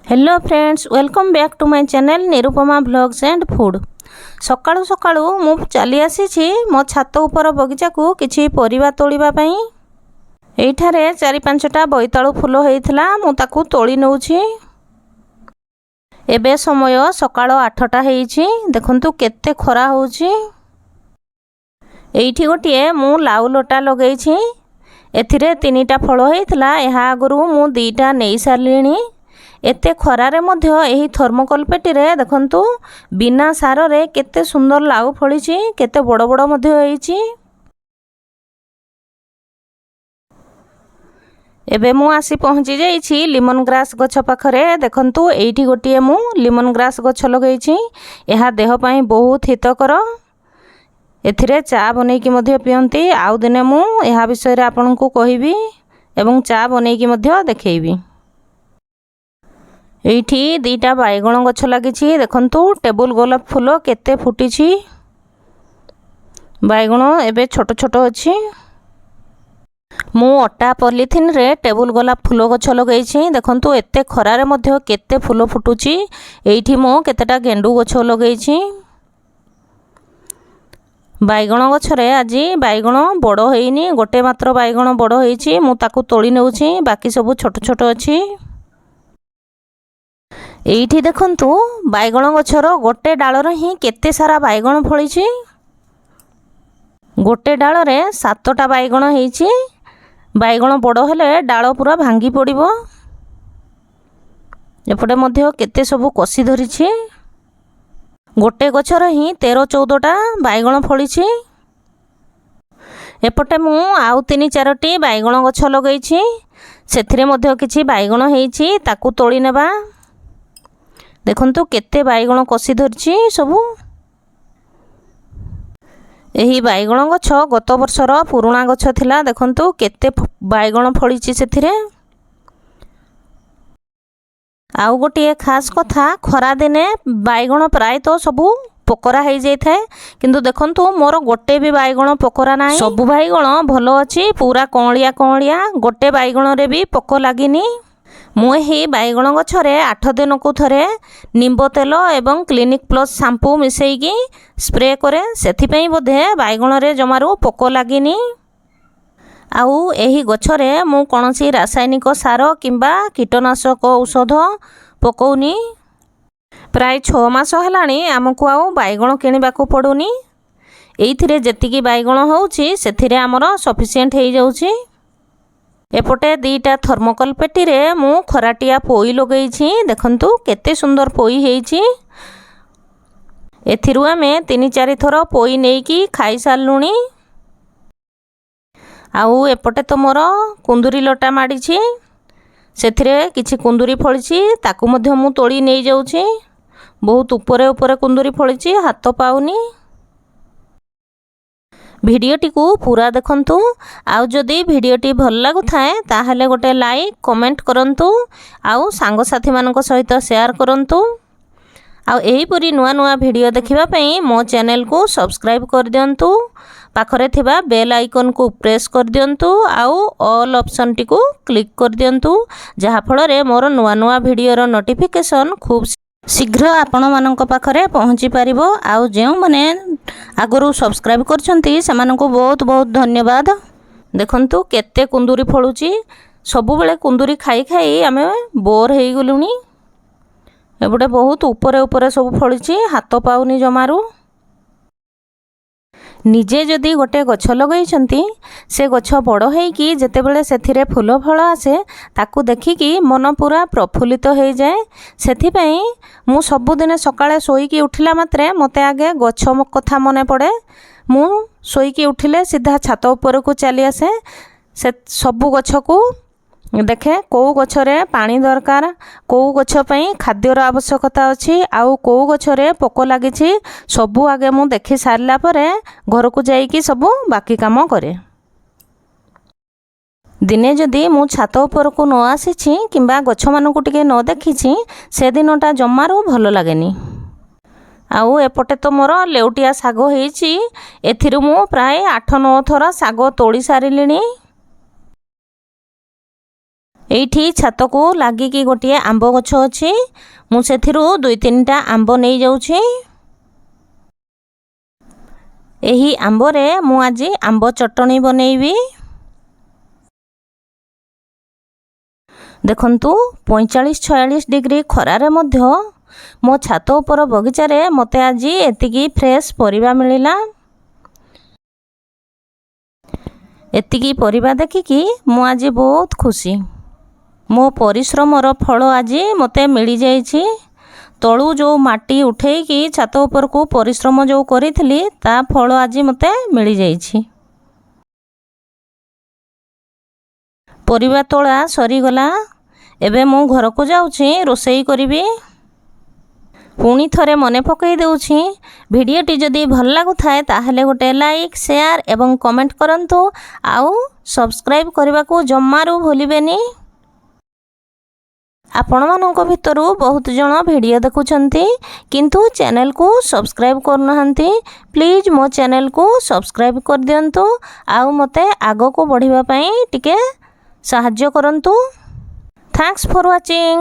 Hello friends, welcome back to my channel Nirupama blogs and food. सकाळु सकाळु मु चली आसी मो छात ऊपर बगीचा को किछि परिबा तोलिबा पई। एठारे 4-5टा बोईताळु फूल होइथिला, मु ताकू तोली नउछि। एबे समय सकाळ 8टा हेइछि। देखंतु केते खरा होउछि। एइठी गोटिए मु लाउ लोटा लगेइछि। एथिरे 3टा फळ होइथिला, एहा आगरु मु 2टा नेइ सारलिणी। एते खरारे मध्य एही थर्मोकोल पेटी रे देखंतु बिना सार रे केते सुंदर लाउ फळिछि, केते बड़ बड़ मध्य होइछि। एबे मु आसी पहुंची जाइछि लेमन ग्रास गछ पाखरे। देखंतु एइठी गोटिए मु लेमन ग्रास गछ लगेइछि। एहा देह पई बहुत हितकर। एथिरे चा बनै कि मध्य पियंती। आउ दिने मु एहा विषय रे आपनकु कहिबी एवं चा बनै कि मध्य देखैबी। एइठी 2टा बाइगण गछ लागिछि। देखंतु टेबुल गोलाप फूल केते फुटिछि। बाइगण एबे छोट छोट अछि। मु अटा पॉलिथिन रे टेबुल गोलाप फूल गछ लगेइछि। देखंतु एते खरारे मध्य केते फूल फुटुछि। एइठी मु केतेटा गेंडू गछ लगेइछि। बाइगण गछरे आजि बाइगण बड़ हेइनी, गोटे मात्र बाइगण बड़ हेइछि। मु ताकू तोली नेउछि, बाकी सब छोट छोट अछि। एइठी देखंतु बाइगण गछर गोटे डालर ही केते सारा बाइगण फळिछि। गोटे डालरे 7टा बाइगण हेइछि। बाइगण बड़ हेले डाल पूरा भांगी पड़िबो। एपटे मध्य केते सब कसी धरिछि। गोटे गछर ही 13-14टा बाइगण फळिछि। एपटे मु आउ 3-4टी बाइगण गछ लगेइछि। सेथिरे मध्य किछि बाइगण हेइछि, ताकू तोली नेबा। देखंतु केते बाइगण कसी धरछि सबु। एही बाइगण गछ गत वर्षर पुराणा गछ थिला। देखंतु केते बाइगण फळिछि सेथिरे। आउ गोटिए खास कथा, खरा दिने बाइगण प्राय तो सबु पोकरा हेइ जाय थाए, किंतु देखंतु मोर गोटे भी बाइगण पोकरा नाही। सबु बाइगण भलो अछि, पूरा कौळिया कौळिया। गोटे बाइगण रे भी पोक लागिनी। मु एही बाइगण गछरे 8 दिन को थरे निंबो तेल एवं क्लिनिक प्लस शैम्पू मिसेइकी स्प्रे करे। सेथि पई बोधे बाइगण रे जमारू पोक लागिनी। आउ एही गछरे मु कोनोसी रासायनिक सार किंबा कीटनाशक औषध पकौनी। प्राय 6 मास हेलाणी हमकु आउ बाइगण किनिबाकू पडुनी। एइथिरे जेतिकी बाइगण होउछि सेथिरे हमर सफिशिएंट हेइ जाउछि। एपटे 2टा थर्मोकोल पेटी रे मु खराटिया पोई लगेइछि। देखंतु केते सुंदर पोई हेइछि। एथिरु आमे 3-4 थर पोई नेकी खाई सारलुणी। आउ एपटे तो मोर कुंदुरी लटा माडिछि। सेथिरे किछि कुंदुरी फळिछि, ताकू मध्य मु तोली नै जाउछि। बहुत ऊपरे ऊपरे कुंदुरी फळिछि, हाथ पाउनी। भिडियोटी को पूरा देखंतु। आउ जदि भिडियोटी भल लागु थाए ताहले गोटे लाइक कमेंट करंतु। आउ सांग साथी मानक सहित शेयर करंतु। आउ एही परी नुआ नुआ भिडियो देखिबा पई मो चैनल को सब्सक्राइब कर दियंतु। पाखरे थिबा बेल आइकन को प्रेस कर दियंतु। आउ ऑल ऑप्शन टी को क्लिक कर दियंतु, जहा फल रे मोर नुआ नुआ भिडियो रो नोटिफिकेशन खूब शीघ्र आपण मानक पाखरे पहुंची पारिबो। आउ जेउ माने आगरु सब्सक्राइब करछंती सेमानकु बहुत बहुत धन्यवाद। देखंतु केते कुंदुरी फळुची। सबु बेले कुंदुरी खाई खाई आमे बोर हेइ गलुनी। एबडे बहुत ऊपरे ऊपरे सब फळिची, हाथ पाउनी जमारू। निजे जदि गोटे गछ लगेइछंती, से गछ बड़ हेइकी जेतेबेले सेथिरे फूल फळ आसे ताकू देखिकी मन पूरा प्रफुल्लित हो जाए। सेथि पई मु सबुदिन सकाळे सोईकी उठिला मात्रे मते आगे गछ कथा मने पड़े। मु सोईकी उठिले सीधा छात ऊपर को चली आसे। से सबु गछ को देखे को गछरे पानी दरकार, को गछ पई खाद्यर आवश्यकता अछि, आउ को गछरे पोक लागिछि। सबु आगे मु देखि सारला परे घर को जाईकी सबु बाकी काम करे। दिने जदि मु छात ऊपर को न आसीछि किंबा गछ मानकु टिके न देखिछि, से दिनटा जम्मारू भलो लागेनी। आउ एपटे तो मोर लेउटिया साग हेइछि। एथिरु मु प्राय 8-9 थरा साग तोली सारिलिनी। ଏଇଠି ଛାତକୁ ଲାଗିକି ଗୋଟିଏ ଆମ୍ବ ଗଛ ଅଛି। ମୁଁ ସେଥିରୁ 2-3ଟା ଆମ୍ବ ନେଇଯାଉଛି। ଏହି ଆମ୍ବରେ ମୁଁ ଆଜି ଆମ୍ବ ଚଟଣି ବନେଇବି। ଦେଖନ୍ତୁ 45-46 ଡିଗ୍ରୀ ଖରାରେ ମଧ୍ୟ ମୋ ଛାତ ଉପର ବଗିଚାରେ ମୋତେ ଆଜି ଏତିକି ଫ୍ରେଶ୍ ପରିବା ମିଳିଲା। ଏତିକି ପରିବା ଦେଖିକି ମୁଁ ଆଜି ବହୁତ ଖୁସି। ମୋ ପରିଶ୍ରମର ଫଳ ଆଜି ମୋତେ ମିଳିଯାଇଛି। ତଳୁ ଯେଉଁ ମାଟି ଉଠେଇକି ଛାତ ଉପରକୁ ପରିଶ୍ରମ ଯେଉଁ କରିଥିଲି ତା ଫଳ ଆଜି ମୋତେ ମିଳିଯାଇଛି। ପରିବା ତୋଳା ସରିଗଲା। ଏବେ ମୁଁ ଘରକୁ ଯାଉଛି, ରୋଷେଇ କରିବି। ପୁଣି ଥରେ ମନେ ପକାଇ ଦେଉଛି, ଭିଡ଼ିଓଟି ଯଦି ଭଲ ଲାଗୁଥାଏ ତାହେଲେ ଗୋଟେ ଲାଇକ୍, ସେୟାର ଏବଂ କମେଣ୍ଟ କରନ୍ତୁ। ଆଉ ସବସ୍କ୍ରାଇବ୍ କରିବାକୁ ଜମାରୁ ଭୁଲିବେନି। ଆପଣମାନଙ୍କ ଭିତରୁ ବହୁତ ଜଣ ଭିଡ଼ିଓ ଦେଖୁଛନ୍ତି କିନ୍ତୁ ଚ୍ୟାନେଲକୁ ସବସ୍କ୍ରାଇବ୍ କରୁନାହାନ୍ତି। ପ୍ଲିଜ୍ ମୋ ଚ୍ୟାନେଲକୁ ସବସ୍କ୍ରାଇବ୍ କରିଦିଅନ୍ତୁ ଆଉ ମୋତେ ଆଗକୁ ବଢ଼ିବା ପାଇଁ ଟିକେ ସାହାଯ୍ୟ କରନ୍ତୁ। Thanks for watching.